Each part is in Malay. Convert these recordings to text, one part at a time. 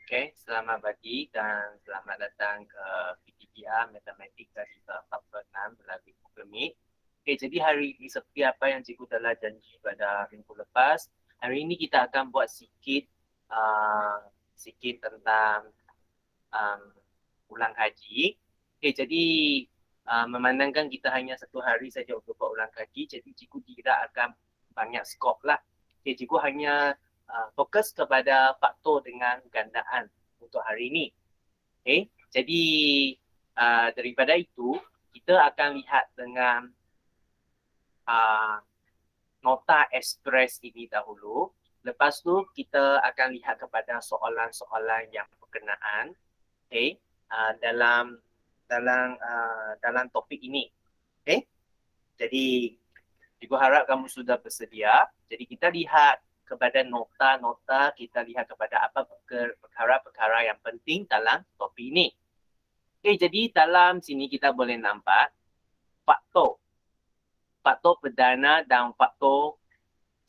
Okay, selamat pagi dan selamat datang ke PTPR Matematik dari Faktor 6 melalui Google Meet. Okay, jadi hari ini seperti apa yang cikgu telah janji pada minggu lepas, hari ini kita akan buat sikit tentang um, ulang kaji. Okay, jadi memandangkan kita hanya satu hari saja untuk buat ulang kaji, jadi cikgu tidak akan banyak skop lah. Okay, cikgu hanya fokus kepada faktor dengan gandaan untuk hari ini. Okay, jadi daripada itu kita akan lihat dengan nota ekspres ini dahulu. Lepas tu kita akan lihat kepada soalan-soalan yang berkenaan, okay, dalam topik ini. Okay, jadi cikgu harap kamu sudah bersedia. Jadi kita lihat kepada nota-nota, kita lihat kepada apa perkara-perkara yang penting dalam topik ini. Okay, jadi dalam sini kita boleh nampak faktor perdana dan faktor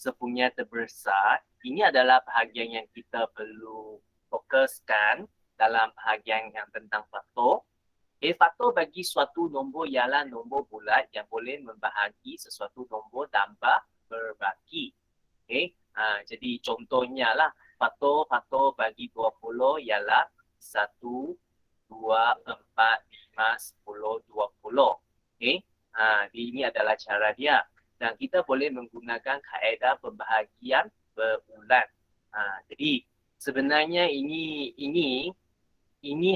sepunya terbesar. Ini adalah bahagian yang kita perlu fokuskan dalam bahagian yang tentang faktor. Faktor bagi suatu nombor ialah nombor bulat yang boleh membahagi sesuatu nombor tambah berbaki. Jadi contohnya lah, faktor bagi 20 ialah 1, 2, 4, 5, 10, 20. Ini adalah cara dia. Dan kita boleh menggunakan kaedah pembahagian berulang. Jadi sebenarnya ini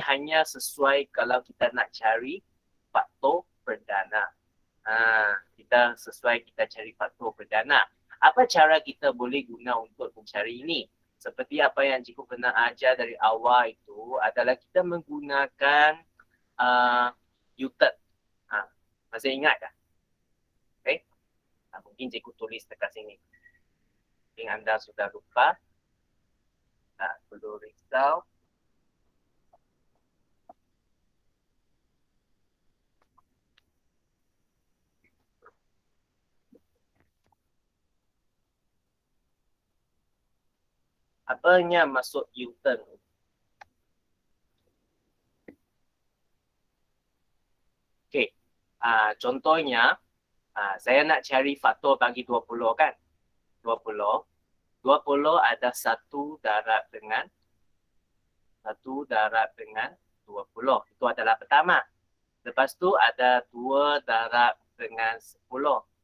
hanya sesuai kalau kita nak cari faktor perdana. Kita cari faktor perdana. Apa cara kita boleh guna untuk mencari ini? Seperti apa yang cikgu pernah ajar dari awal itu adalah kita menggunakan U-turn. Masih ingat tak? Okay? Mungkin cikgu tulis dekat sini. Mungkin anda sudah lupa. Tak perlu risau. Apanya maksud U-turn? Okay. Contohnya, saya nak cari faktor bagi 20 kan? 20 ada 1 darab dengan 20. Itu adalah pertama. Lepas tu ada 2 darab dengan 10.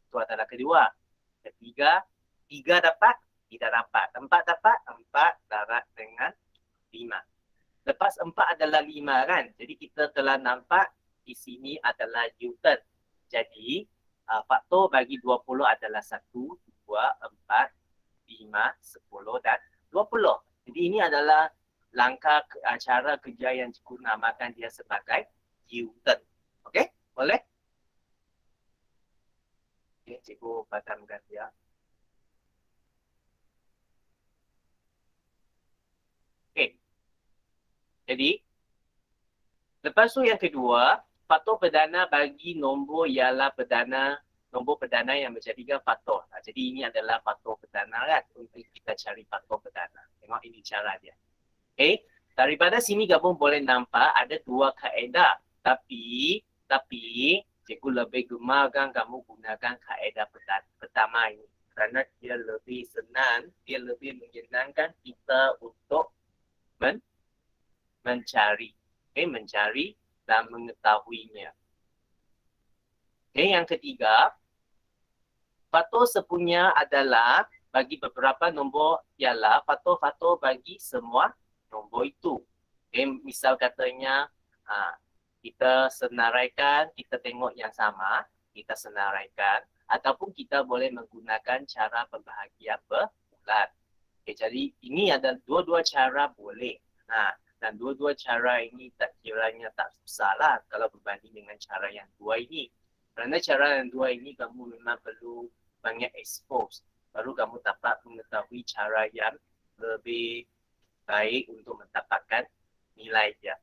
Itu adalah kedua. Ketiga, 3 dapat? Tidak dapat. 4 dapat? 4 darab dengan 5. Lepas 4 adalah 5 kan? Jadi kita telah nampak di sini adalah U-turn. Jadi faktor bagi 20 adalah 1, 2, 4, 5, 10 dan 20. Jadi ini adalah langkah cara kerja yang cikgu namakan dia sebagai U-turn. Okey? Boleh? Okay, cikgu padamkan dia. Okey. Jadi, lepas tu yang kedua, faktor perdana bagi nombor ialah nombor perdana yang menjadikan faktor. Jadi ini adalah faktor perdana kan untuk kita cari faktor perdana. Tengok ini cara dia. Okay. Daripada sini kamu boleh nampak ada 2 kaedah. Tapi cikgu lebih gemarkan kamu gunakan kaedah pertama ini. Kerana dia lebih senang, dia lebih menyenangkan kita untuk mencari. Mencari dan mengetahuinya. Yang ketiga, faktor sepunya adalah bagi beberapa nombor ialah faktor-faktor bagi semua nombor itu. Misal katanya kita senaraikan, kita tengok yang sama, kita senaraikan, ataupun kita boleh menggunakan cara pembahagian berbulat. Jadi ini ada dua-dua cara boleh. Dan dua-dua cara ini kiranya tak susah lah kalau berbanding dengan cara yang dua ini. Kerana cara yang dua ini kamu memang perlu banyak expose. Baru kamu dapat mengetahui cara yang lebih baik untuk mendapatkan nilai dia.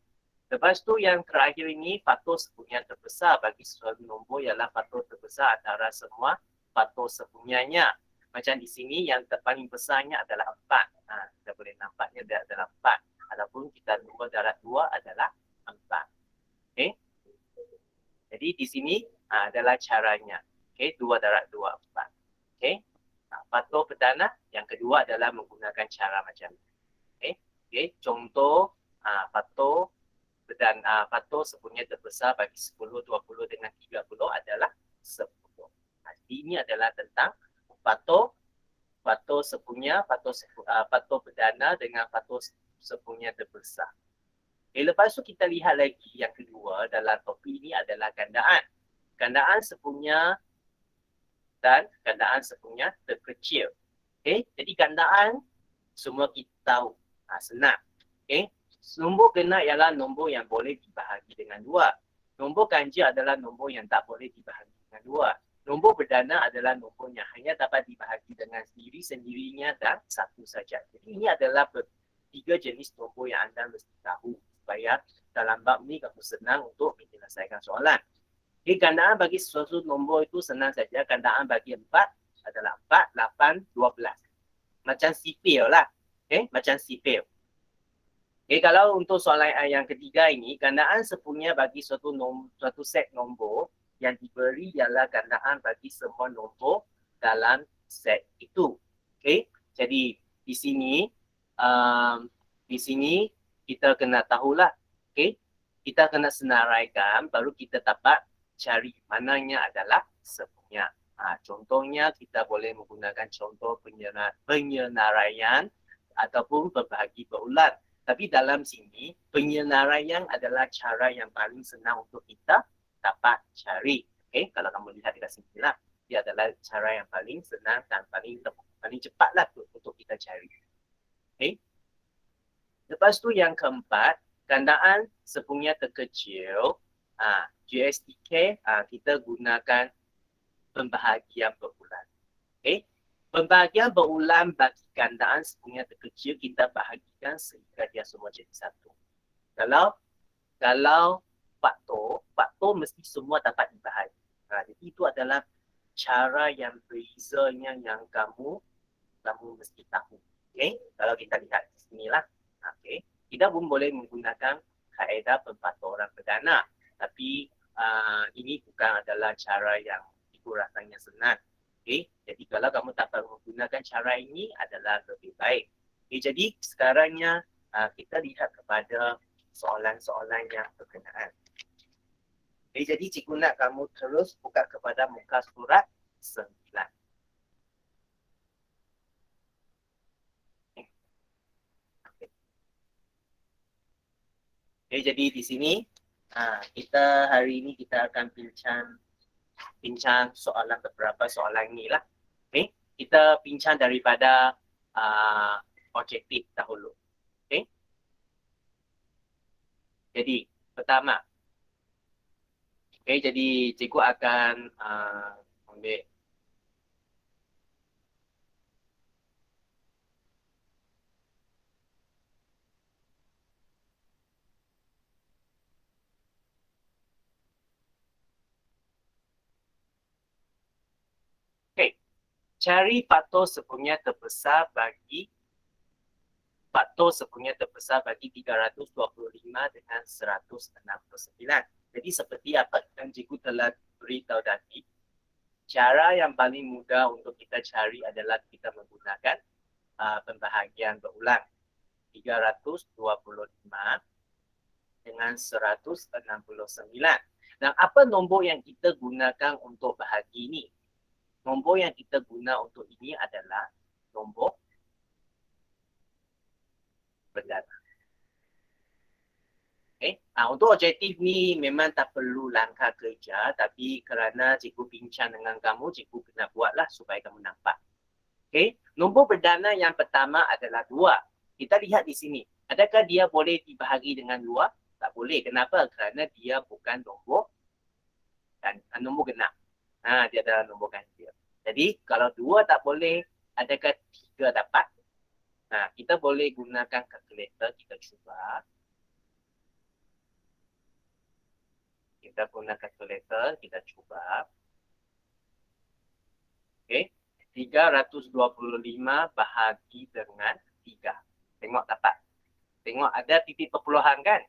Lepas tu yang terakhir ini, faktor sepunya terbesar bagi suatu nombor ialah faktor terbesar antara semua faktor sepunyanya. Macam di sini yang paling besarnya adalah 4. Kita boleh nampaknya dia adalah 4. Ataupun kita 2 darab 2 adalah 4. Okey. Jadi di sini adalah caranya. Okey, 2 darab 2, 4. Okey. Faktor perdana yang kedua adalah menggunakan cara macam ni. Okey. Okey, contoh faktor faktor sepunya terbesar bagi 10, 20 dengan 30 adalah 10. Ini adalah tentang faktor sepunya, faktor perdana dengan faktor sepunya terbesar. Okay, lepas tu kita lihat lagi yang kedua dalam topik ini adalah gandaan. Gandaan sepunya dan gandaan sepunya terkecil. Okay, jadi gandaan semua kita tahu. Senang. Okay, nombor genap ialah nombor yang boleh dibahagi dengan 2. Nombor ganjil adalah nombor yang tak boleh dibahagi dengan 2. Nombor perdana adalah nombor yang hanya dapat dibahagi dengan sendiri-sendirinya dan satu saja. Jadi ini adalah 3 jenis nombor yang anda mesti tahu supaya dalam bab ni kamu senang untuk menyelesaikan soalan. Jadi gandaan bagi sesuatu nombor itu senang saja. Gandaan bagi 4 adalah 4, 8, 12. Macam sipil lah. Okay? Macam sipil. Okay, kalau untuk soalan yang ketiga ini, gandaan sepunya bagi suatu set nombor yang diberi ialah gandaan bagi semua nombor dalam set itu. Okay? Jadi di sini kita kena tahulah. Okay? Kita kena senaraikan baru kita dapat cari mananya adalah sepunya. Contohnya kita boleh menggunakan contoh penyenaraian ataupun berbahagi berulang. Tapi dalam sini penyenaraian adalah cara yang paling senang untuk kita dapat cari. Okay? Kalau kamu lihat di sini lah, dia adalah cara yang paling senang dan paling cepatlah untuk kita cari. Okay? Lepas tu yang keempat, gandaan sepunya terkecil. GSTK kita gunakan pembahagian berulang. Okay? Pembahagian berulang bagi gandaan sepunya terkecil kita bahagikan sehingga dia semua jadi satu. Kalau faktor mesti semua dapat dibahagi. Jadi itu adalah cara yang bezanya yang kamu mesti tahu. Okay? Kalau kita lihat di sinilah. Okay? Kita pun boleh menggunakan kaedah pemfaktoran perdana. Tapi ini bukan adalah cara yang itu rasanya senang. Okay? Jadi kalau kamu dapat menggunakan cara ini adalah lebih baik. Okay, jadi sekarangnya kita lihat kepada soalan-soalan yang berkenaan. Okay, jadi cikgu nak kamu terus buka kepada muka surat 9. Okay, jadi di sini kita hari ini kita akan bincang soalan beberapa soalan ni lah. Okay? Kita bincang daripada objektif dahulu. Okay? Jadi pertama, okay, jadi cikgu akan ambil cari faktor sepunya terbesar bagi 325 dengan 169. Jadi seperti apa yang cikgu telah beritahu tadi, cara yang paling mudah untuk kita cari adalah kita menggunakan pembahagian berulang. 325 dengan 169. Dan apa nombor yang kita gunakan untuk bahagi ini? Nombor yang kita guna untuk ini adalah nombor perdana. Okay? Untuk objektif ni memang tak perlu langkah kerja, tapi kerana cikgu bincang dengan kamu, cikgu kena buatlah supaya kamu nampak. Okay? Nombor perdana yang pertama adalah 2. Kita lihat di sini. Adakah dia boleh dibahagi dengan 2? Tak boleh. Kenapa? Kerana dia bukan nombor genap. Dia adalah nombor ganjil. Jadi kalau 2 tak boleh, adakah 3 dapat? Kita boleh gunakan kalkulator, kita cuba. Kita guna kalkulator, kita cuba. Okay. 325 bahagi dengan 3. Tengok dapat. Tengok ada titik perpuluhan kan?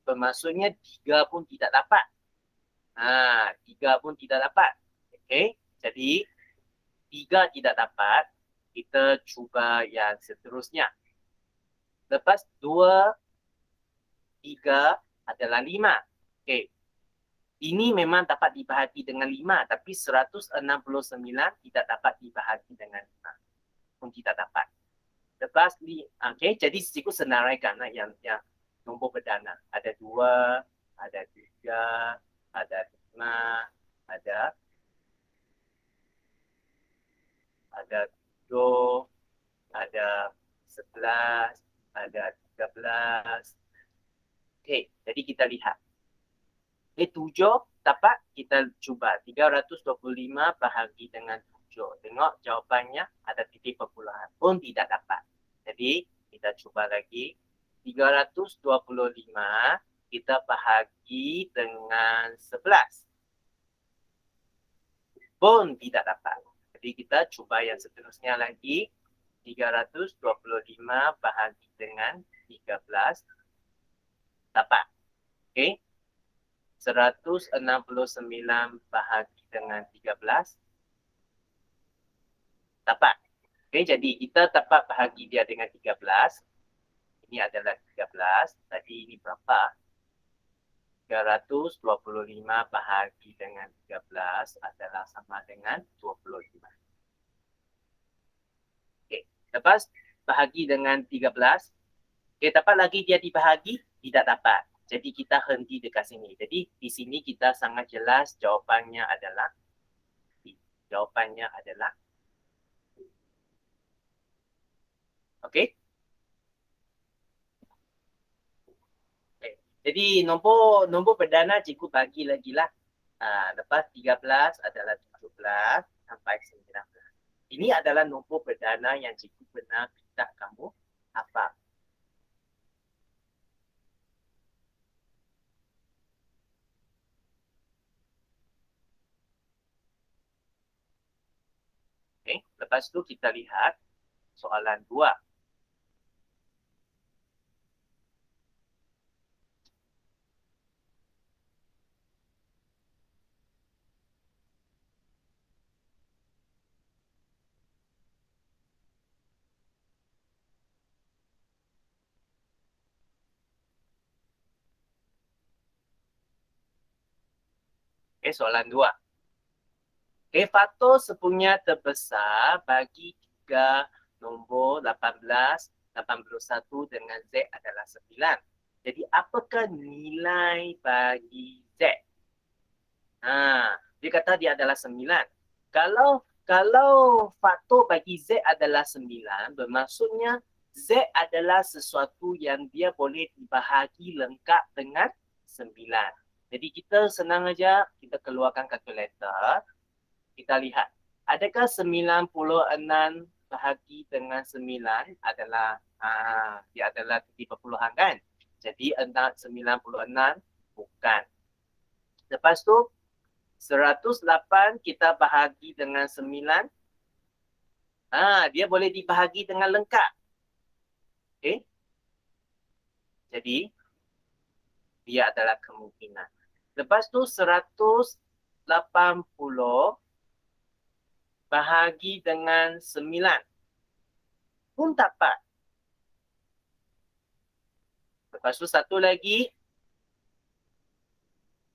Bermaksudnya 3 pun tidak dapat. 3 pun tidak dapat. Okey, jadi 3 tidak dapat. Kita cuba yang seterusnya. Lepas 2, 3 adalah 5. Okey. Ini memang dapat dibahagi dengan 5, tapi 169 tidak dapat dibahagi dengan 5. Pun tidak dapat. Lepas ni, okey, jadi cikgu senaraikan yang nombor perdana. Ada 2, ada 3, ada 5, ada 7, ada 11, ada 13. Okey, jadi kita lihat. 7 dapat, kita cuba 325 bahagi dengan 7. Tengok jawapannya ada titik perpuluhan pun tidak dapat. Jadi kita cuba lagi. 325 kita bahagi dengan 11. Pun tidak dapat. Jadi kita cuba yang seterusnya lagi. 325 bahagi dengan 13 dapat. Okey. 169 bahagi dengan 13 dapat. Okey, jadi kita dapat bahagi dia dengan 13. Ini adalah 13. Tadi ini berapa? 325 bahagi dengan 13 adalah sama dengan 25. Okey, lepas bahagi dengan 13. Okey, dapat lagi dia dibahagi? Tidak dapat. Jadi kita henti dekat sini. Jadi di sini kita sangat jelas jawapannya adalah okey. Okay. Jadi nombor perdana cikgu bagi lagi lah. Lepas 13 adalah 17 sampai 19. Ini adalah nombor perdana yang cikgu pernah minta kamu hafal. Okay. Lepas tu kita lihat soalan 2. Okay, soalan 2. Okay, faktor sepunya terbesar bagi 3 nombor 18, 81 dengan Z adalah 9. Jadi apakah nilai bagi Z? Dia kata dia adalah 9. Kalau faktor bagi Z adalah 9, bermaksudnya Z adalah sesuatu yang dia boleh dibahagi lengkap dengan 9. Jadi kita senang aja, kita keluarkan kalkulator. Kita lihat, adakah 96 bahagi dengan 9 adalah dia adalah titik perpuluhan kan? Jadi 96 bukan. Lepas tu 108 kita bahagi dengan 9. Dia boleh dibahagi dengan lengkap. Okey. Jadi dia adalah kemungkinan. Lepas tu 180 bahagi dengan 9 pun dapat. Lepas tu satu lagi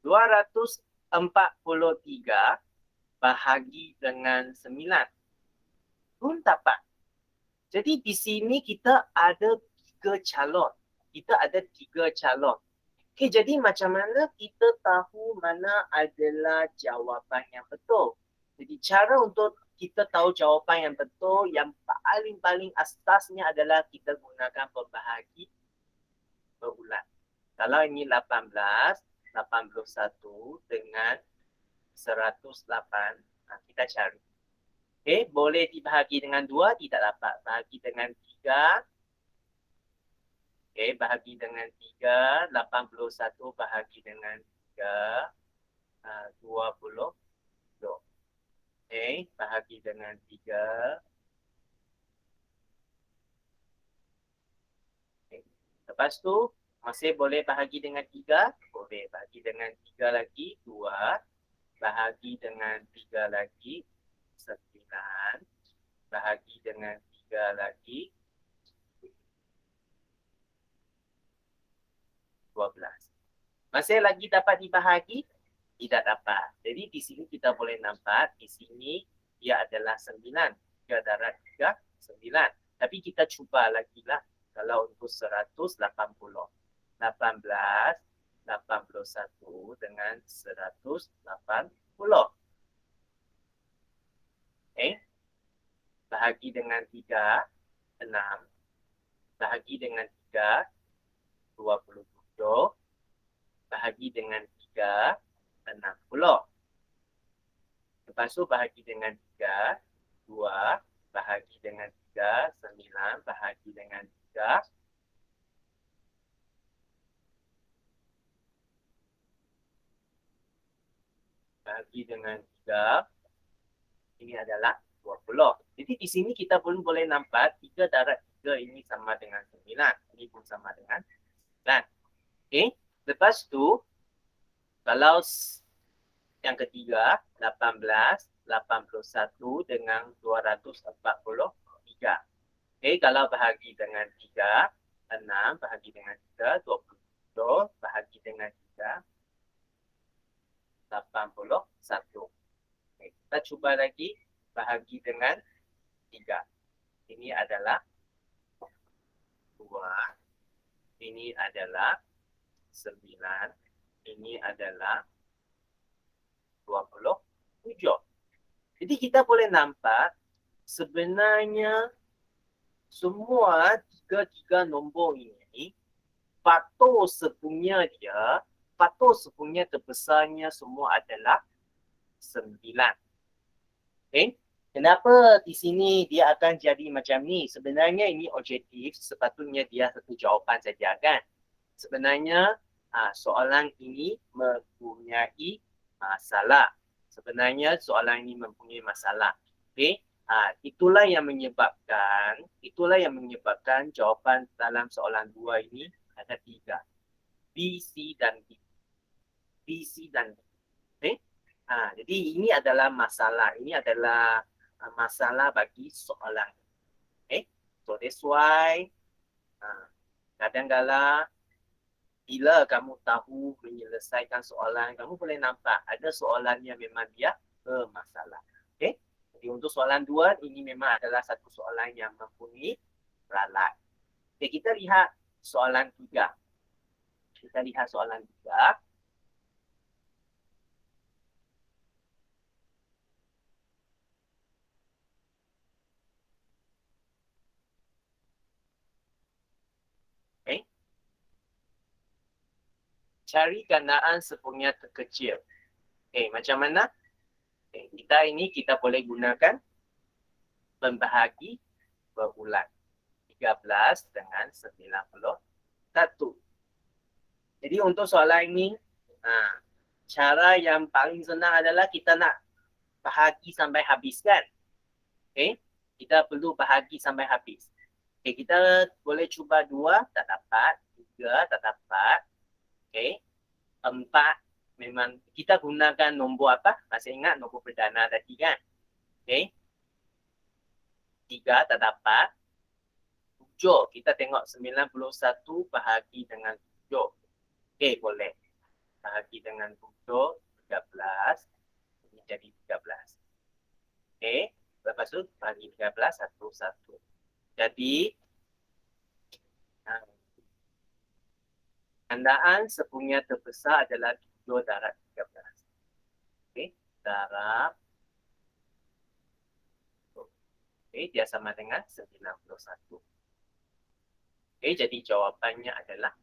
243 bahagi dengan 9 pun dapat. Jadi di sini kita ada 3 calon. Okey, jadi macam mana kita tahu mana adalah jawapan yang betul? Jadi cara untuk kita tahu jawapan yang betul, yang paling asasnya adalah kita gunakan pembahagi berulang. Kalau ini 18, 81 dengan 108, kita cari. Okey, boleh dibahagi dengan 2, tidak dapat. Bahagi dengan 3. Okey, bahagi dengan 3, 81 bahagi dengan 3, 20. Okey, bahagi dengan 3. Okay. Lepas Lepas tu masih boleh bahagi dengan 3, boleh bahagi dengan 3 lagi, 2, bahagi dengan 3 lagi, 9, bahagi dengan 3 lagi, 12. Masih lagi dapat dibahagi? Tidak dapat. Jadi di sini kita boleh nampak, di sini dia adalah 9. 3 darab 3, 9. Tapi kita cuba lagi lah. Kalau untuk 180. 18, 81 dengan 180. Bahagi dengan 3, 6. Bahagi dengan 3, 27. Bahagi dengan 3, 60. Lepas tu bahagi dengan 3, 2, bahagi dengan 3, 9, bahagi dengan 3, bahagi dengan 3, ini adalah 20. Jadi di sini kita pun boleh nampak 3 darab 3 ini sama dengan 9. Ini pun sama dengan 9. Okay. Lepas tu, kalau yang ketiga, 18, 81 dengan 243. Okay, kalau bahagi dengan 3, 6, bahagi dengan 3, 27, bahagi dengan 3, 81. Okay, kita cuba lagi bahagi dengan 3. Ini adalah 2. Ini adalah 9. Ini adalah 27. Jadi kita boleh nampak sebenarnya semua tiga nombor ini faktor sepunya terbesarnya semua adalah 9. Okay? Kenapa di sini dia akan jadi macam ni? Sebenarnya ini objektif, sepatutnya dia satu jawapan saja kan? Sebenarnya soalan ini mempunyai masalah. Sebenarnya soalan ini mempunyai masalah. Okay? Itulah yang menyebabkan jawapan dalam soalan 2 ini ada 3. B, C dan D. B, C dan D. Okay? Jadi ini adalah masalah. Ini adalah masalah bagi soalan. Okay? So that's why kadang-kadang bila kamu tahu menyelesaikan soalan, kamu boleh nampak ada soalan yang memang dia bermasalah. Okay? Jadi untuk soalan 2, ini memang adalah satu soalan yang mempunyai ralat. Okay, kita lihat soalan 3. Kita lihat soalan 3. Okay. Cari gandaan sepunya terkecil. Okay, macam mana? Okay, kita boleh gunakan membahagi berulang. 13 dengan 91. Jadi untuk soalan ini, cara yang paling senang adalah kita nak bahagi sampai habis kan? Okay? Kita perlu bahagi sampai habis. Okay, kita boleh cuba 2, tak dapat. 3, tak dapat. Okay? 4, memang kita gunakan nombor apa? Masih ingat nombor perdana tadi kan? Okay? 3, tak dapat. 7, kita tengok 91 bahagi dengan 7. Okay, boleh. Bahagi dengan 7, 13. Ini jadi 13. Okay. Lepas tu bahagi 13, 1, 1. Jadi, gandaan sepunya terbesar adalah 7 darab 13. Okay. Darab. Okay, dia sama dengan 91. Okay, jadi jawapannya adalah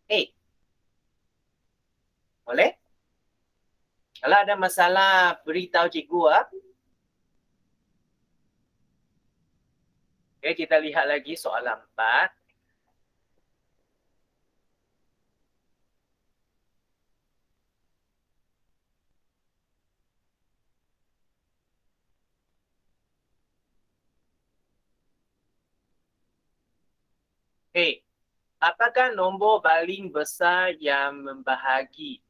A. Boleh? Kalau ada masalah, beritahu cikgu. Okay, kita lihat lagi soalan 4. Okey. Apakah nombor paling besar yang membahagi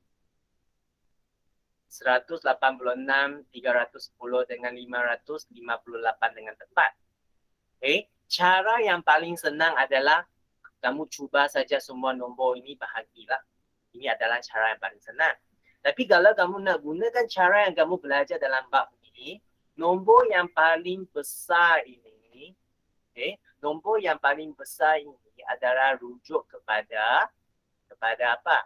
186, 310 dengan 558 dengan tepat? Okey. Cara yang paling senang adalah kamu cuba saja semua nombor ini bahagilah. Ini adalah cara yang paling senang. Tapi kalau kamu nak gunakan cara yang kamu belajar dalam bab ini, nombor yang paling besar ini, nombor yang paling besar ini adalah rujuk kepada apa?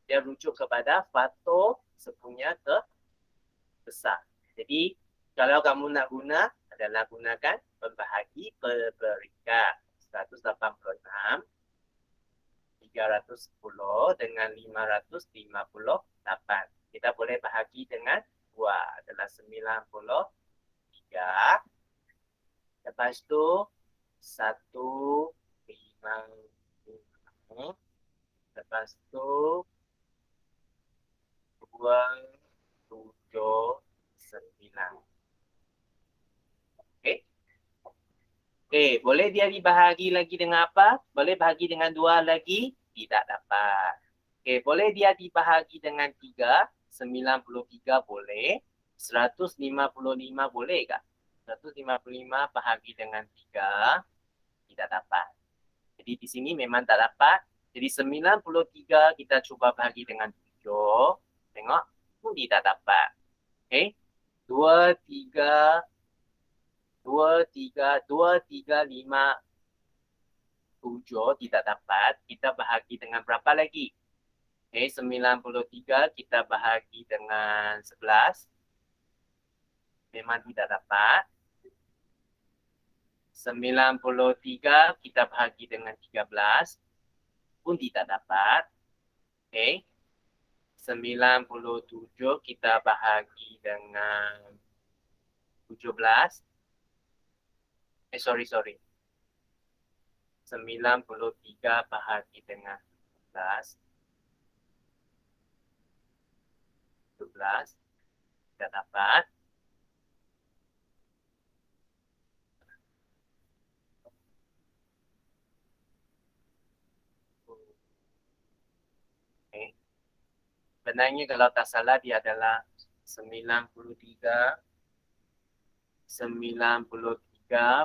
Dia rujuk kepada faktor sepunya ke besar. Jadi kalau kamu nak guna adalah gunakan pembahagi perberikat 186, 310 dengan 558. Kita boleh bahagi dengan 2 adalah 93. Lepas tu 1, 5, 5. Lepas tu 2, 7, 9. Okey. Okey, boleh dia dibahagi lagi dengan apa? Boleh bahagi dengan 2 lagi? Tidak dapat. Okey, boleh dia dibahagi dengan 3? 93 boleh. 155 boleh tak? 155 bahagi dengan 3 tidak dapat. Jadi di sini memang tak dapat. Jadi 93 kita cuba bahagi dengan 7. Tengok, pun tidak dapat. Okey. 2, 3, 5, 7 tidak dapat. Kita bahagi dengan berapa lagi? Okay, 93 kita bahagi dengan 11. Memang tidak dapat. 93 kita bahagi dengan 13. Pun tidak dapat. Okay. 97 kita bahagi dengan 17. Sorry. 93 bahagi dengan 17. 17 tidak dapat. Okay. Sebenarnya kalau tak salah dia adalah 93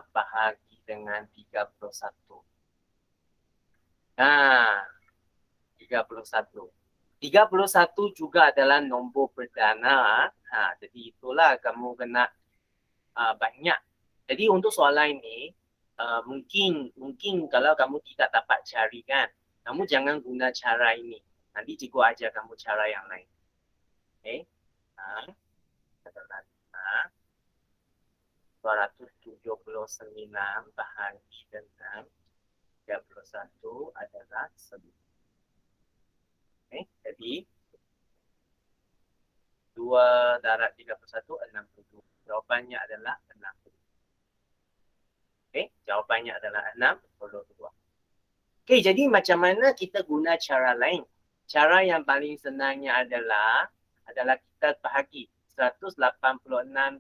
bahagi dengan 31. Nah, 31. 31 juga adalah nombor perdana. Jadi itulah kamu kena banyak. Jadi untuk soalan ini, mungkin kalau kamu tidak dapat cari kan, kamu jangan guna cara ini. Nanti cikgu ajar kamu cara yang lain. Okay. Adalah 279 bahagi dengan 31 adalah 9. Okay. Jadi 2 darab 31, 62. Jawapannya adalah 60. Okay. Jawapannya adalah 62. Okay, jadi macam mana kita guna cara lain? Cara yang paling senangnya adalah kita bahagi. 186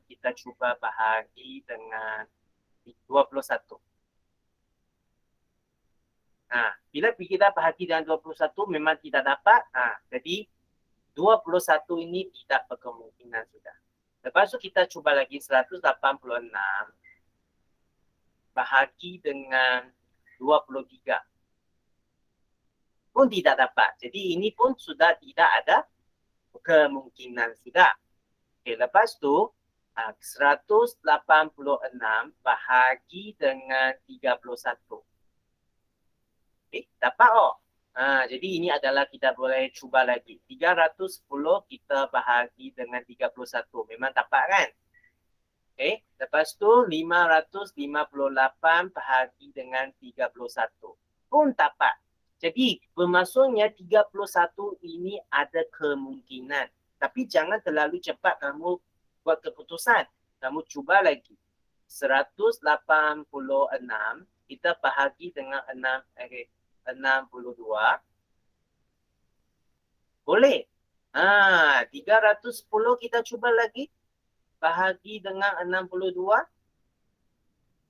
kita cuba bahagi dengan 21. Bila kita bahagi dengan 21 memang tidak dapat. Jadi 21 ini tidak berkemungkinan sudah. Lepas tu kita cuba lagi 186 bahagi dengan 23. Pun tidak dapat. Jadi ini pun sudah tidak ada kemungkinan sudah. Okay, lepas tu 186 bahagi dengan 31. Okay, dapat jadi ini adalah kita boleh cuba lagi. 310 kita bahagi dengan 31. Memang dapat kan? Okay, lepas tu 558 bahagi dengan 31. Pun dapat. Jadi bermaksudnya 31 ini ada kemungkinan. Tapi jangan terlalu cepat kamu buat keputusan. Kamu cuba lagi. 186 kita bahagi dengan 62. Boleh. 310 kita cuba lagi. Bahagi dengan 62.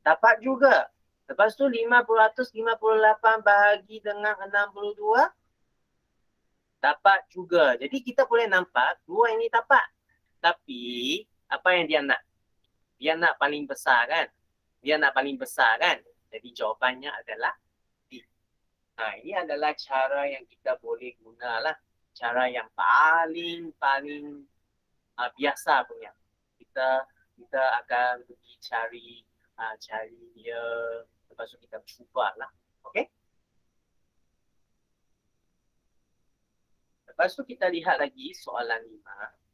Dapat juga. Lepas tu 558 bahagi dengan 62 dapat juga. Jadi kita boleh nampak dua ini dapat. Tapi apa yang dia nak? Dia nak paling besar kan? Dia nak paling besar kan? Jadi jawapannya adalah D. Nah, ini adalah cara yang kita boleh gunalah. Cara yang paling biasa punya. Kita kita akan pergi cari dia, lepas tu kita cubalah. Okey? Lepas tu kita lihat lagi soalan 5.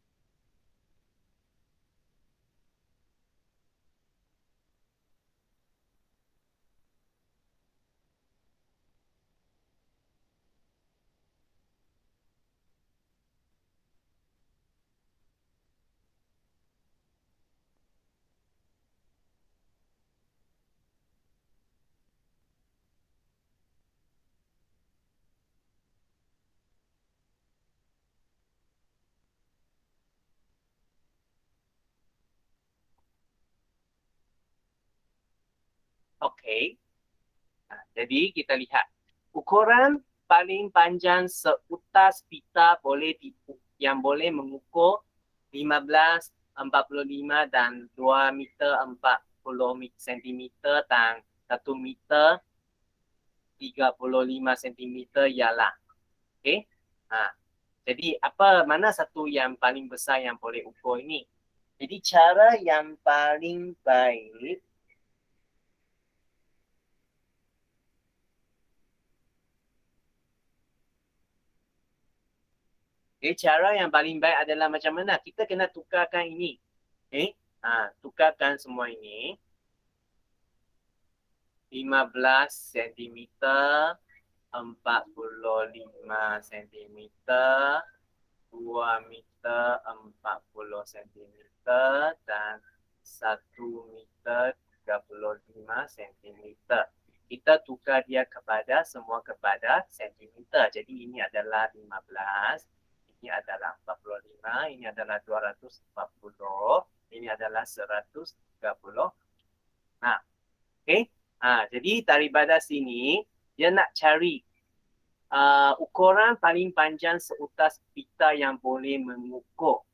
Okey. Jadi kita lihat ukuran paling panjang seutas pita yang boleh mengukur 15, 45 dan 2 meter 40 sentimeter dan 1 meter 35 sentimeter ialah. Okey. Jadi mana satu yang paling besar yang boleh ukur ini? Jadi cara yang paling baik cara yang paling baik adalah macam mana? Kita kena tukarkan ini. Tukarkan semua ini. 15 sentimeter, 45 sentimeter, 2 meter 40 sentimeter dan 1 meter 35 sentimeter. Kita tukar dia semua kepada sentimeter. Jadi ini adalah 15, ini adalah 45, ini adalah 240, ini adalah 130. Okey. Jadi daripada sini dia nak cari ukuran paling panjang seutas pita yang boleh mengukur.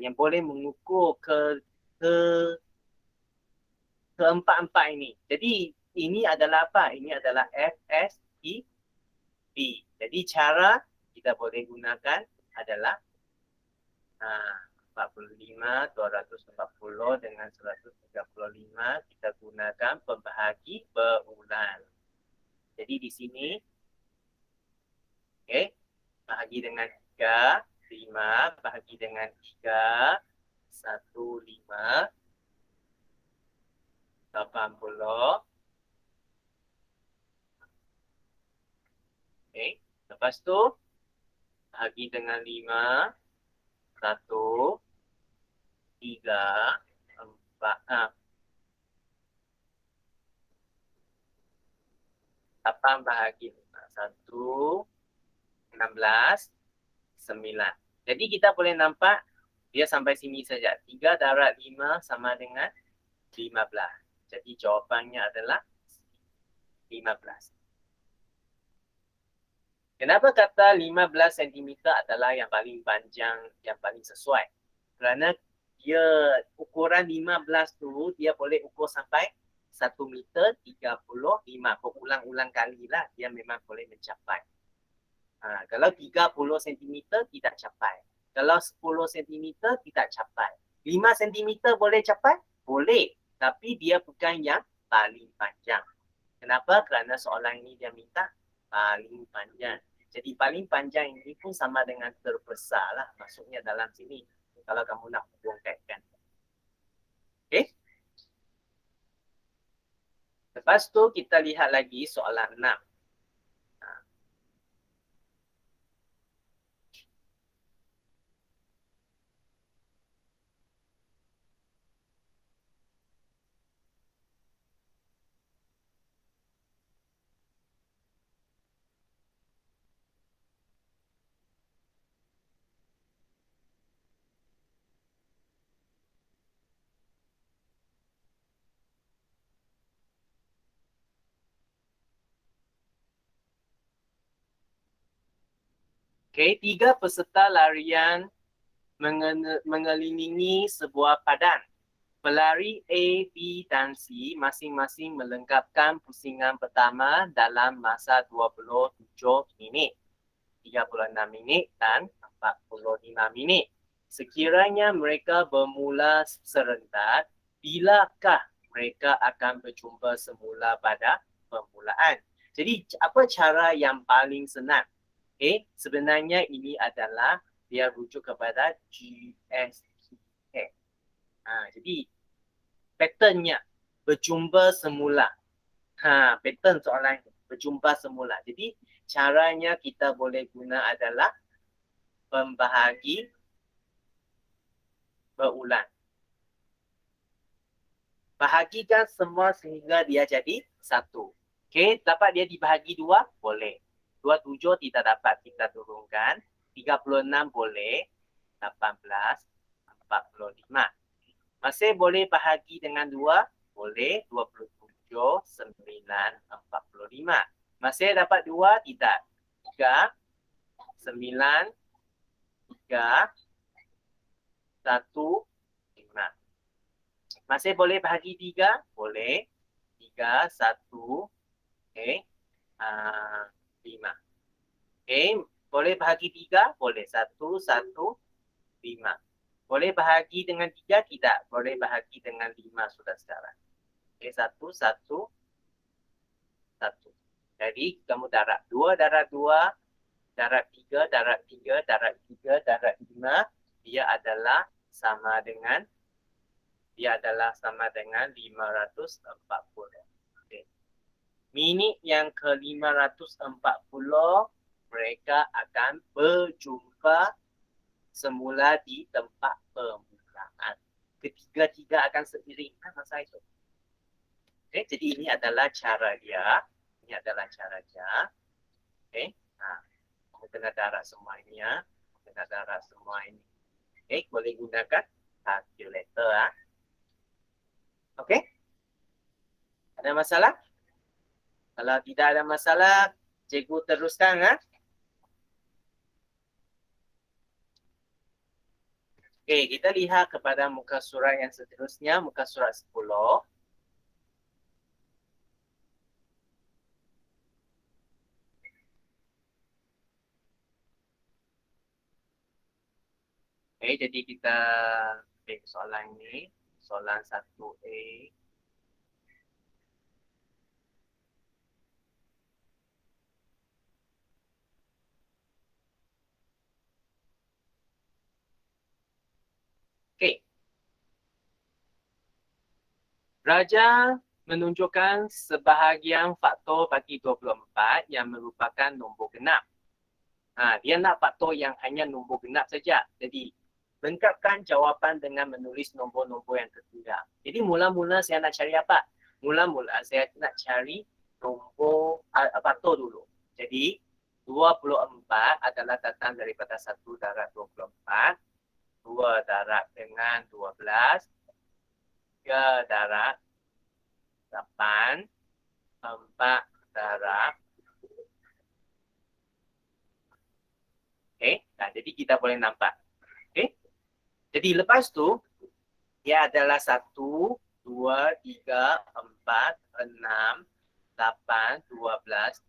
Yang boleh mengukur ke keempat-empat ini. Jadi ini adalah apa? Ini adalah FSEB. Jadi cara kita boleh gunakan adalah 45, 240 dengan 135 kita gunakan pembahagi berulang. Jadi di sini bahagi dengan 3, 5 bahagi dengan 3, 1, 5, 80. Lepas tu bahagi dengan 5, 1, 3, 4, 8 bahagi 1, 16, 9. Jadi kita boleh nampak dia sampai sini saja. 3 darab 5 sama dengan 15. Jadi jawapannya adalah 15. Kenapa kata 15 cm adalah yang paling panjang, yang paling sesuai? Kerana dia ukuran 15 tu dia boleh ukur sampai 1 meter 35. Berulang-ulang kali lah dia memang boleh mencapai. Kalau 30 cm tidak capai. Kalau 10 cm tidak capai. 5 cm boleh capai? Boleh. Tapi dia bukan yang paling panjang. Kenapa? Kerana soalan ini dia minta paling panjang. Jadi paling panjang ini pun sama dengan terbesar lah. Maksudnya dalam sini. Kalau kamu nak hubung kaitkan. Okay? Lepas tu kita lihat lagi soalan 6. Okay, 3 peserta larian mengelilingi sebuah padang. Pelari A, B dan C masing-masing melengkapkan pusingan pertama dalam masa 27 minit, 36 minit dan 45 minit. Sekiranya mereka bermula serentak, bilakah mereka akan berjumpa semula pada permulaan? Jadi apa cara yang paling senang? Sebenarnya ini adalah dia rujuk kepada GSTX. Jadi patternnya berjumpa semula. Pattern soalan berjumpa semula. Jadi caranya kita boleh guna adalah pembahagi berulang. Bahagikan semua sehingga dia jadi 1. Okey, dapat dia dibahagi 2? Boleh. 27 tidak dapat, kita turunkan. 36 boleh. 18, 45. Masih boleh bahagi dengan 2? Boleh. 27, 9, 45. Masih dapat 2? Tidak. 3, 9, 3, 1, 5. Masih boleh bahagi 3? Boleh. 3, 1, 5. Boleh bahagi 3? Boleh. 1, 1, 5. Boleh bahagi dengan 3? Tidak. Boleh bahagi dengan 5 sudah sekarang. 1, 1, 1. Jadi kamu darab 2, darab 2, darab 3, darab 3, darab 3, darab 5. Dia adalah sama dengan 540. Minit yang ke-540, mereka akan berjumpa semula di tempat permulaan. Ketiga-tiga akan seiring masa itu. Jadi ini adalah cara dia. Ini adalah cara dia. Kamu kena darab semuanya. Kena darab semua ini. Boleh gunakan calculator. Okey? Ada masalah? Kalau tidak ada masalah, cikgu teruskan. Kita lihat kepada muka surat yang seterusnya, muka surat 10. Jadi kita ambil soalan ini, soalan 1A. Raja menunjukkan sebahagian faktor bagi 24 yang merupakan nombor genap. Dia nak faktor yang hanya nombor genap saja. Jadi, lengkapkan jawapan dengan menulis nombor-nombor yang tertunda. Jadi, mula-mula saya nak cari apa? Mula-mula saya nak cari nombor faktor dulu. Jadi, 24 adalah datang daripada 1 darab 24. 2 darab dengan 12. 3 darab 8, 4 darab. Jadi kita boleh nampak. Jadi lepas tu, dia adalah 1, 2, 3, 4, 6, 8, 12,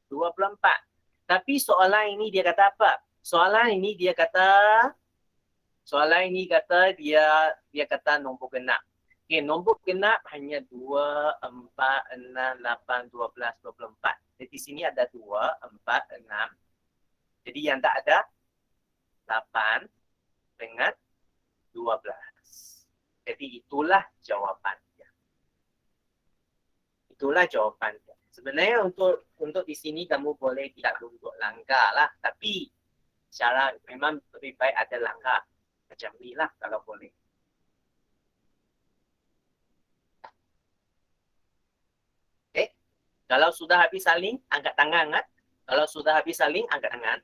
24. Tapi soalan ini dia kata apa? Soalan ini kata nombor genap. Nombor genap hanya 2, 4, 6, 8, 12, 24. Jadi di sini ada 2, 4, 6. Jadi yang tak ada 8 dengan 12. Jadi itulah jawapannya. Sebenarnya untuk di sini kamu boleh tidak tunjuk langkah lah. Tapi cara memang lebih baik ada langkah. Macam ni lah kalau boleh. Kalau sudah habis saling, angkat tangan. Kalau sudah habis saling, angkat tangan.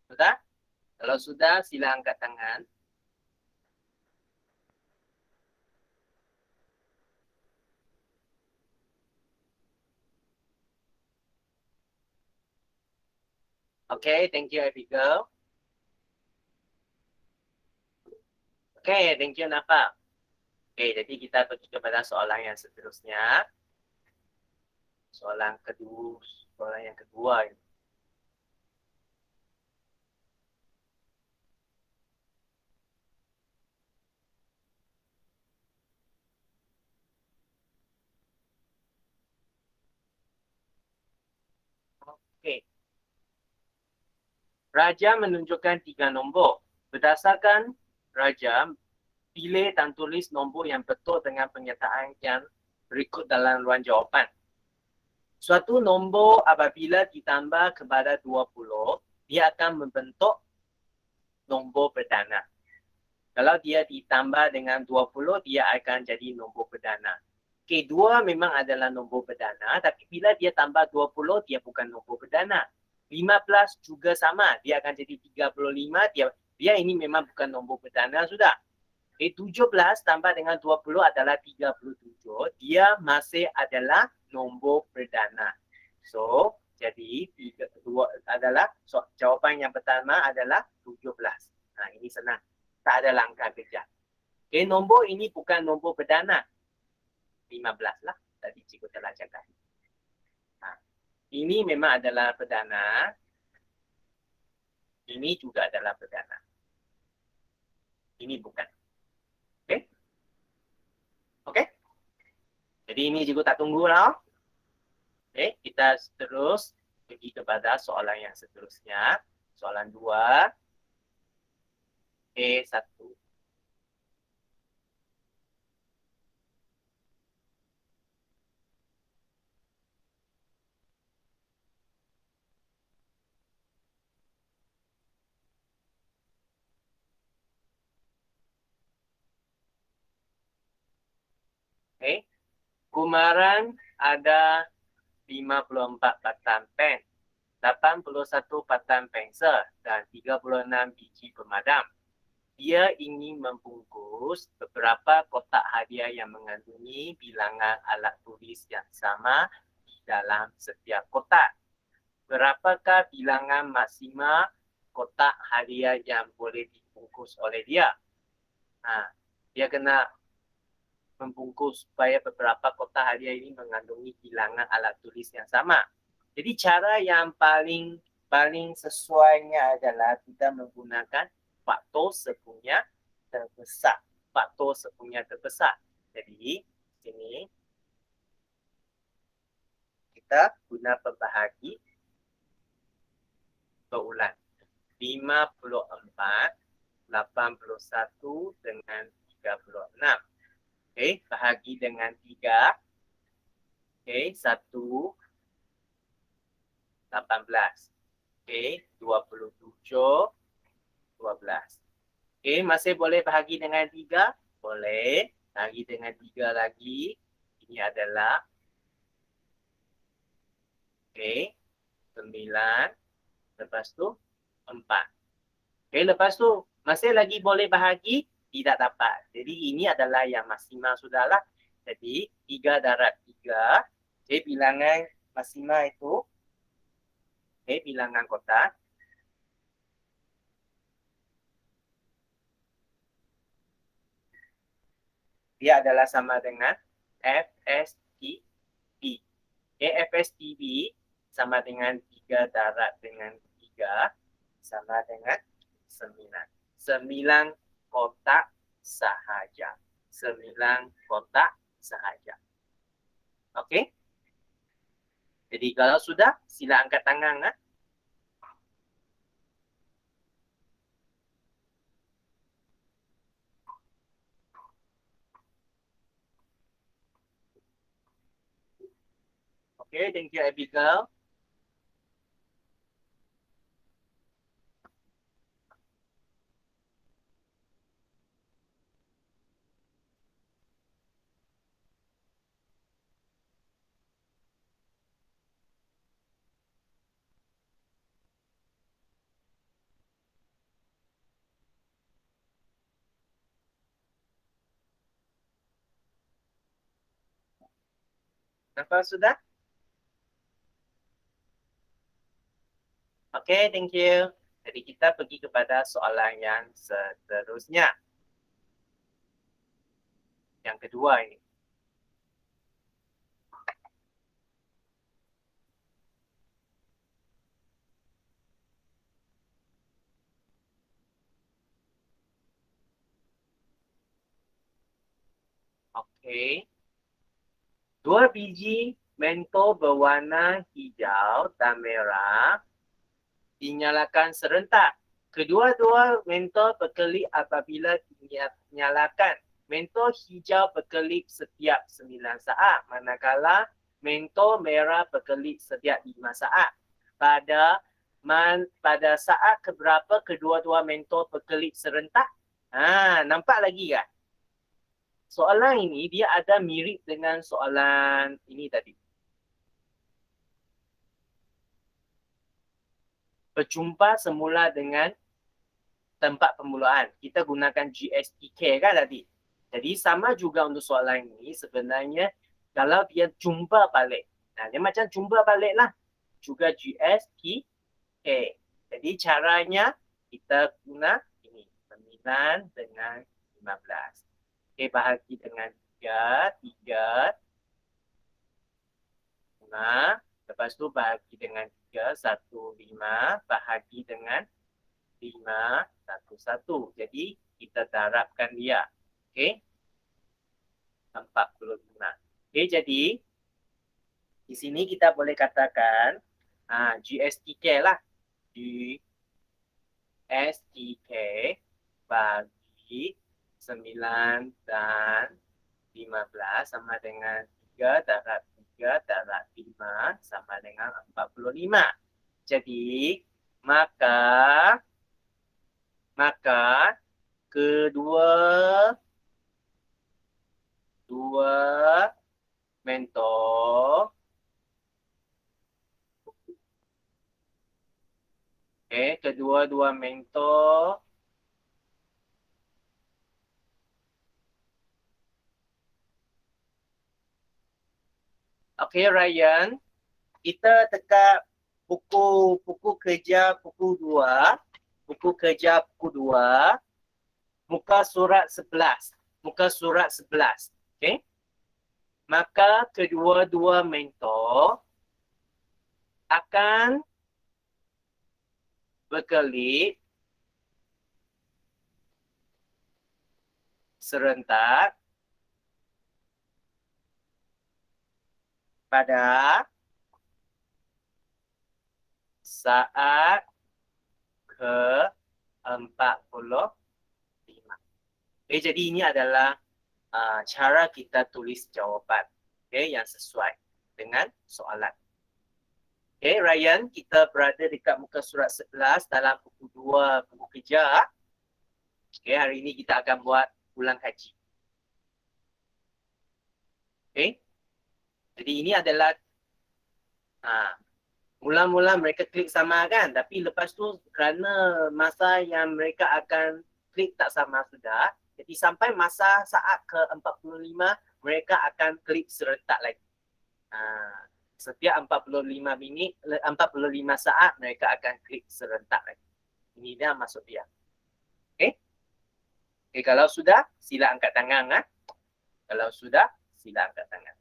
Sudah? Kalau sudah, sila angkat tangan. Okay, thank you Abigail. Okay, thank you Nafa. Okay, jadi kita pergi kepada soalan yang seterusnya. Soalan yang kedua. Okay. Raja menunjukkan 3 nombor. Berdasarkan Raja, pilih dan tulis nombor yang betul dengan penyertaan yang berikut dalam ruang jawapan. Suatu nombor apabila ditambah kepada 20, dia akan membentuk nombor perdana. Kalau dia ditambah dengan 20, dia akan jadi nombor perdana. Okay, 2 memang adalah nombor perdana, tapi bila dia tambah 20, dia bukan nombor perdana. 15 juga sama, dia akan jadi 35, dia ini memang bukan nombor perdana sudah. Okay, 17 tambah dengan 20 adalah 37, dia masih adalah nombor perdana. So, jadi jawapan yang pertama adalah 17. Nah, ini senang. Tak ada langkah kerja. Okay, nombor ini bukan nombor perdana. 15 lah. Tadi cikgu telah cakap. Nah, ini memang adalah perdana. Ini juga adalah perdana. Ini bukan. Okay? Okay? Jadi ini cikgu tak tunggu lah. Okay, kita terus pergi kepada soalan yang seterusnya. Soalan 2. A1. Okay. Kumaran ada 54 batang pen, 81 batang pensel dan 36 biji pemadam. Dia ingin membungkus beberapa kotak hadiah yang mengandungi bilangan alat tulis yang sama di dalam setiap kotak. Berapakah bilangan maksima kotak hadiah yang boleh dibungkus oleh dia? Dia kena membungkus supaya beberapa kotak hadiah ini mengandungi bilangan alat tulis yang sama. Jadi cara yang paling sesuainya adalah kita menggunakan faktor sepunya terbesar. Faktor sepunya terbesar. Jadi sini kita guna pembahagi berulang. 54, 81 dengan 36. Okay, bahagi dengan 3. Okay, 1, 18. Okay, 27, 12. Okay, masih boleh bahagi dengan 3? Boleh. Bahagi dengan 3 lagi. Ini adalah okay, 9. Lepas tu 4. Okay, lepas tu masih lagi boleh bahagi? Tidak dapat. Jadi ini adalah yang maksima sudahlah. Jadi 3 darab 3. Okay, bilangan maksima itu okay, bilangan kotak. Dia adalah sama dengan FSTB. FSTB sama dengan 3 darab dengan 3 sama dengan 9. 9 kotak sahaja. 9 kotak sahaja. Okey? Jadi kalau sudah, sila angkat tangan. Okey, thank you Abigail. Nampak sudah? Okay, thank you. Jadi kita pergi kepada soalan yang seterusnya. Yang kedua ini. Okay. 2 biji mentol berwarna hijau dan merah dinyalakan serentak. Kedua-dua mentol berkelip apabila dinyalakan. Mentol hijau berkelip setiap 9 saat, manakala mentol merah berkelip setiap 5 saat. Pada saat keberapa kedua-dua mentol berkelip serentak? Nampak lagi kan? Soalan ini dia ada mirip dengan soalan ini tadi. Berjumpa semula dengan tempat permulaan. Kita gunakan GSTK kan tadi. Jadi sama juga untuk soalan ini sebenarnya kalau dia jumpa balik. Nah, dia macam jumpa balik lah. Juga GSTK. Jadi caranya kita guna ini. 9 dengan 15. Okay, bahagi dengan 3, 3, 5. Lepas tu bahagi dengan 3, 1, 5. Bahagi dengan 5, 1, 1. Jadi kita darabkan dia. Okey. 45. Okey, jadi di sini kita boleh katakan GSTK lah. GSTK bagi 9 dan 15 sama dengan 3 darab 3 darab 5 sama dengan 45. Jadi maka kedua mentor kedua mentor Ryan, kita dekat buku kerja buku 2, muka surat 11. Okey. Maka kedua-dua mentor akan berkelip serentak pada saat ke-45. Jadi ini adalah cara kita tulis jawapan yang sesuai dengan soalan. Ryan, kita berada dekat muka surat 11 dalam buku 2 buku kerja. Hari ini kita akan buat ulang kaji. Jadi ini adalah mula-mula mereka klik sama kan, tapi lepas tu kerana masa yang mereka akan klik tak sama sudah, jadi sampai masa saat ke-45 mereka akan klik serentak lagi. Setiap 45 minit, 45 saat mereka akan klik serentak lagi. Ini dah masuk dia. Okay, kalau sudah sila angkat tangan. Kalau sudah sila angkat tangan.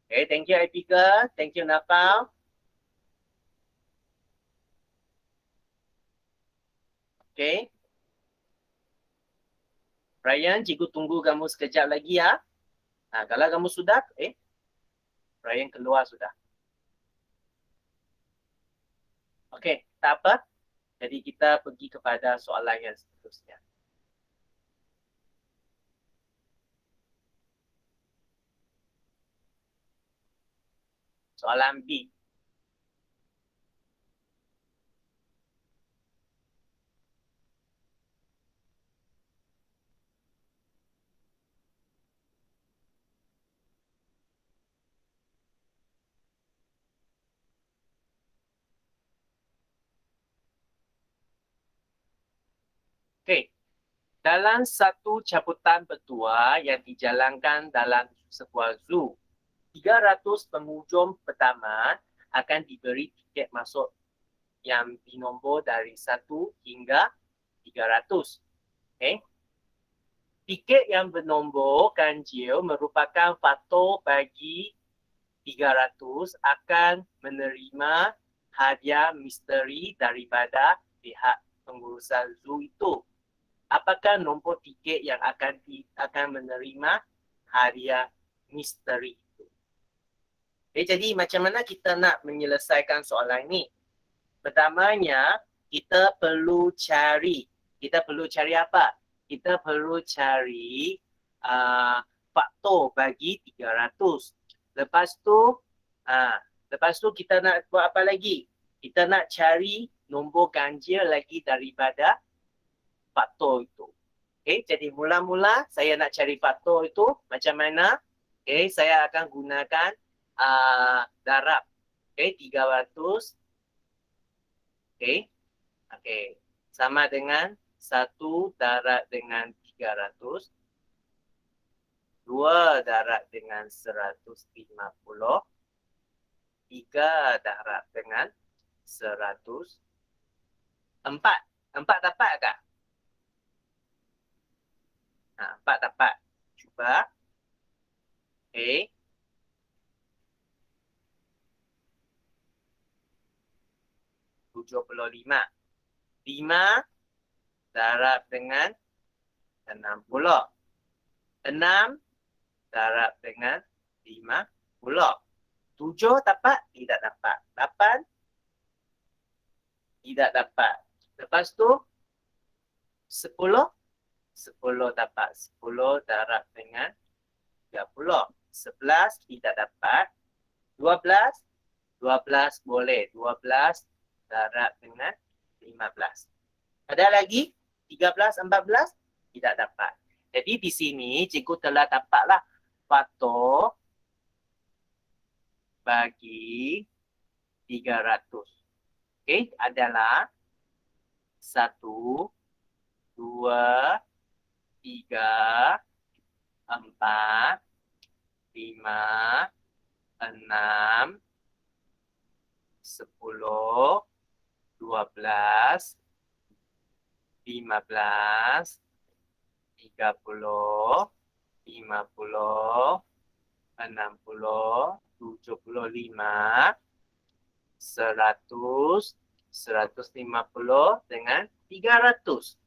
Okay, thank you Aipika, thank you Nafal. Okay. Ryan, cikgu tunggu kamu sekejap lagi ya. Kalau kamu sudah, Ryan keluar sudah. Okay, tak apa. Jadi kita pergi kepada soalan yang seterusnya. Soalan B. Okay. Dalam satu cabutan bertuah yang dijalankan dalam sebuah zoo, 300 penghujung pertama akan diberi tiket masuk yang dinombor dari 1 hingga 300. Okay. Tiket yang bernombor ganjil merupakan faktor bagi 300 akan menerima hadiah misteri daripada pihak pengurusan zoo itu. Apakah nombor tiket yang akan menerima hadiah misteri itu? Jadi macam mana kita nak menyelesaikan soalan ini? Pertamanya, kita perlu cari apa? Kita perlu cari faktor bagi 300. Lepas tu kita nak buat apa lagi? Kita nak cari nombor ganjil lagi daripada faktor itu. Okay, jadi mula-mula saya nak cari faktor itu macam mana? Okay, saya akan gunakan darab. Okay, 300. Okay, sama dengan 1 darab dengan 300. 2 darab dengan 150. 3 darab dengan 100. 4 dapat tak? 4 dapat. Cuba. Okay. 75. 5 darab dengan 60. 6 darab dengan 50. 7 dapat? Tidak dapat. 8 tidak dapat. Lepas tu 10 dapat. 10 darab dengan 30. 11 tidak dapat. 12 boleh. 12 darab dengan 15. Ada lagi? 13, 14 tidak dapat. Jadi di sini cikgu telah dapatlah faktor bagi 300. Okay, adalah 1, 2, 3, 4, 5, 6, 10, 12, 15, 30, 50, 60, 75, 100, 150 dengan 300.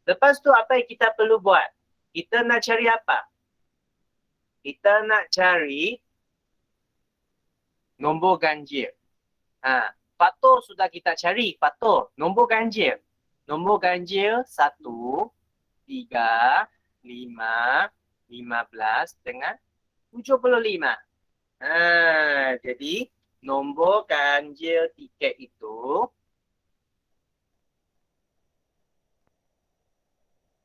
Lepas tu apa yang kita perlu buat? Kita nak cari apa? Kita nak cari nombor ganjil. Faktor sudah kita cari, faktor. Nombor ganjil. Nombor ganjil 1, 3, 5, 15 dengan 75. Jadi nombor ganjil tiket itu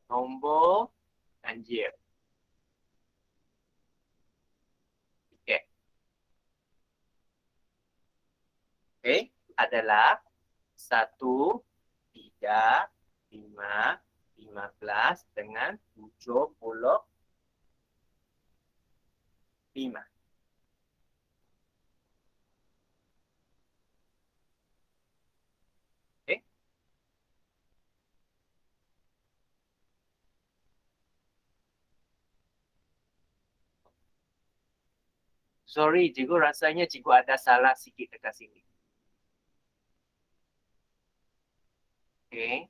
nombor ganjil tiket. Okay, adalah 1, 3, 5, 15 dengan 75. Okay. Sorry, cikgu rasanya cikgu ada salah sikit dekat sini. Okay.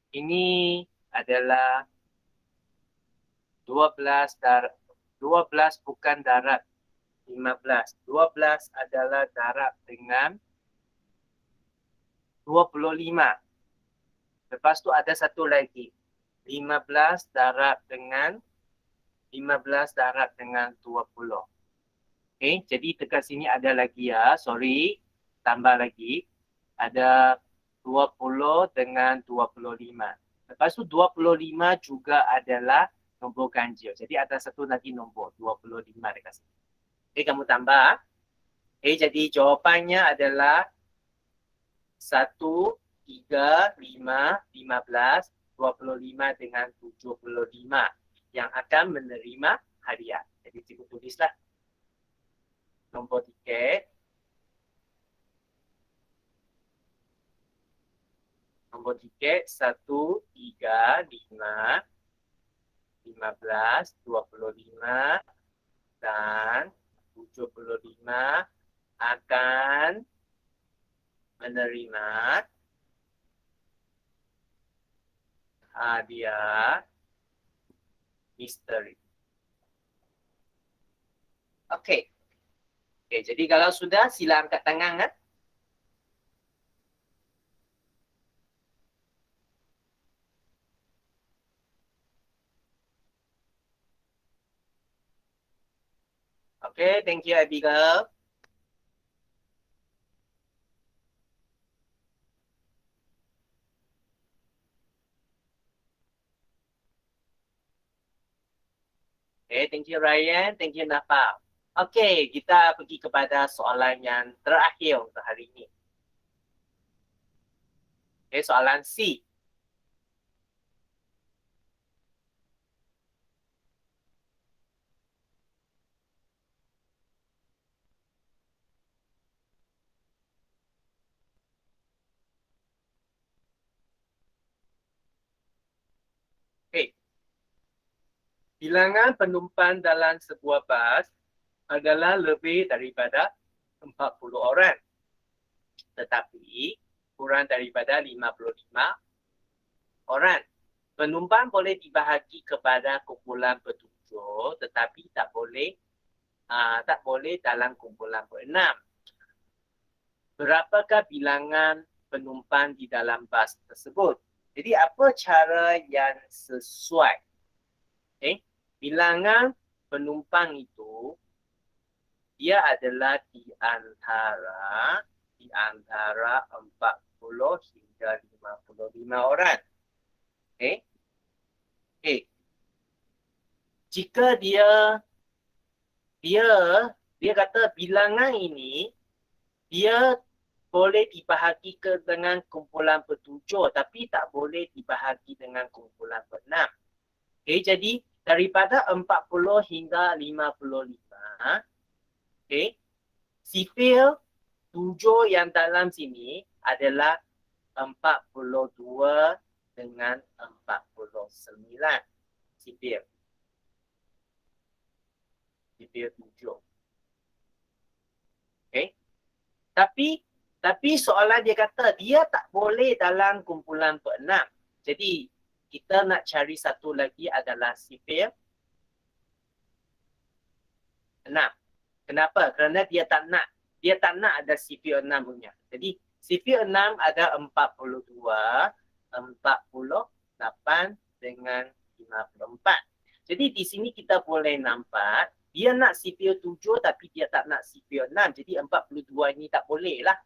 Ini adalah 12 bukan darab 15. 12 adalah darab dengan 25. Lepas tu ada satu lagi. 15 darab dengan 20. Okay, jadi dekat sini ada lagi ya. Sorry, tambah lagi. Ada 20 dengan 25. Lepas tu 25 juga adalah nombor ganjil. Jadi ada satu lagi nombor 25 dekat sini. Okay, kamu tambah. Okay, jadi jawapannya adalah 1, 3, 5, 15, 25 dengan 75 yang akan menerima hadiah. Jadi cikgu tulislah nombor tiket. Nombor tiket 1, 3, 5, 15, 25 dan 75 akan menerima hadiah misteri. Okey. Okey, jadi kalau sudah sila angkat tangan kan? Okay, thank you Abigail. Okay, thank you Ryan, thank you Nafa. Okay, kita pergi kepada soalan yang terakhir untuk hari ini. Okay, soalan C. Okay. Bilangan penumpang dalam sebuah bas adalah lebih daripada 40 orang. Tetapi kurang daripada 55 orang. Penumpang boleh dibahagi kepada kumpulan bertujuh tetapi tak boleh dalam kumpulan berenam. Berapakah bilangan penumpang di dalam bas tersebut? Jadi apa cara yang sesuai? Bilangan penumpang itu dia adalah di antara 40 hingga 55 orang. Jika dia kata bilangan ini dia boleh dibahagi dengan kumpulan bertujuh tapi tak boleh dibahagi dengan kumpulan berenam. Jadi daripada 40 hingga 55, sifil 7 yang dalam sini adalah 42 dengan 49 sifil. Sifil 7. Tapi soalan dia kata dia tak boleh dalam kumpulan berenam. Jadi kita nak cari satu lagi adalah sifil 6. Kenapa? Kerana dia tak nak ada sifil 6 punya. Jadi sifil 6 ada 42, 48 dengan 54. Jadi di sini kita boleh nampak dia nak sifil 7 tapi dia tak nak sifil 6. Jadi 42 ini tak boleh lah.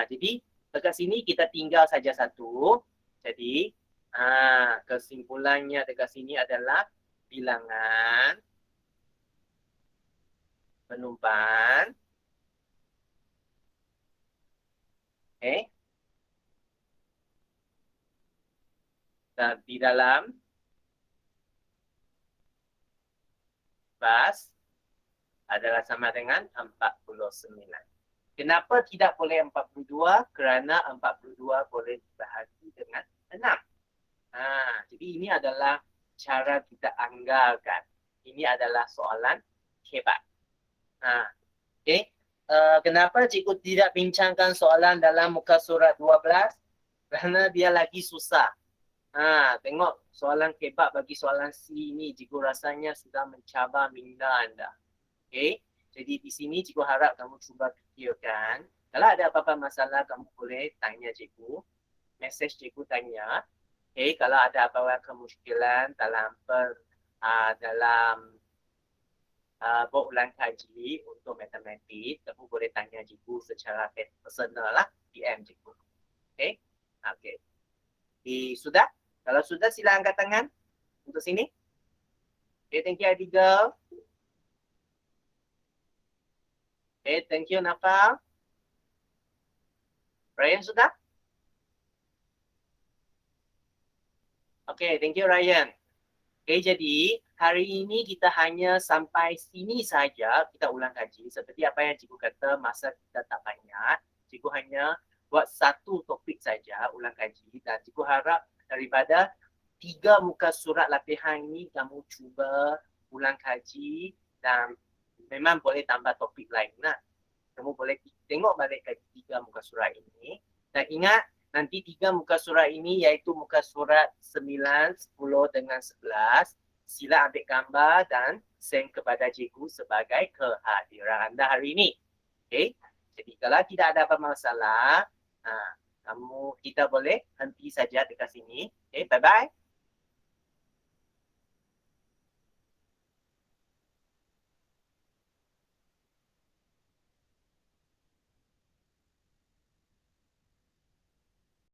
Jadi dekat sini kita tinggal saja satu. Jadi kesimpulannya dekat sini adalah bilangan penumpang di dalam bas adalah sama dengan 49. Kenapa tidak boleh 42? Kerana 42 boleh dibahagi dengan 6. Jadi ini adalah cara kita anggarkan. Ini adalah soalan hebat. Kenapa cikgu tidak bincangkan soalan dalam muka surat 12? Kerana dia lagi susah. Tengok soalan hebat bagi soalan C ini cikgu rasanya sudah mencabar minda anda. Jadi di sini cikgu harap kamu cuba fikirkan. Kalau ada apa-apa masalah kamu boleh tanya cikgu. Message cikgu tanya. Kalau ada apa-apa kemusykilan dalam buat ulang kaji untuk matematik, kamu boleh tanya cikgu secara personal lah, DM cikgu. Okay. Sudah? Kalau sudah sila angkat tangan untuk sini. Thank you Abigail. Thank you Nafa. Ryan sudah? Thank you Ryan. Jadi hari ini kita hanya sampai sini saja kita ulang kaji. Seperti apa yang cikgu kata, masa kita tak banyak. Cikgu hanya buat satu topik saja ulang kaji dan cikgu harap daripada 3 muka surat latihan ini kamu cuba ulang kaji dan memang boleh tambah topik lain lah. Kamu boleh tengok balik ke 3 muka surat ini dan ingat nanti 3 muka surat ini iaitu muka surat 9, 10 dengan 11. Sila ambil gambar dan send kepada cikgu sebagai kehadiran anda hari ini. Okay? Jadi kalau tidak ada apa masalah, kita boleh henti saja dekat sini. Okay, bye-bye.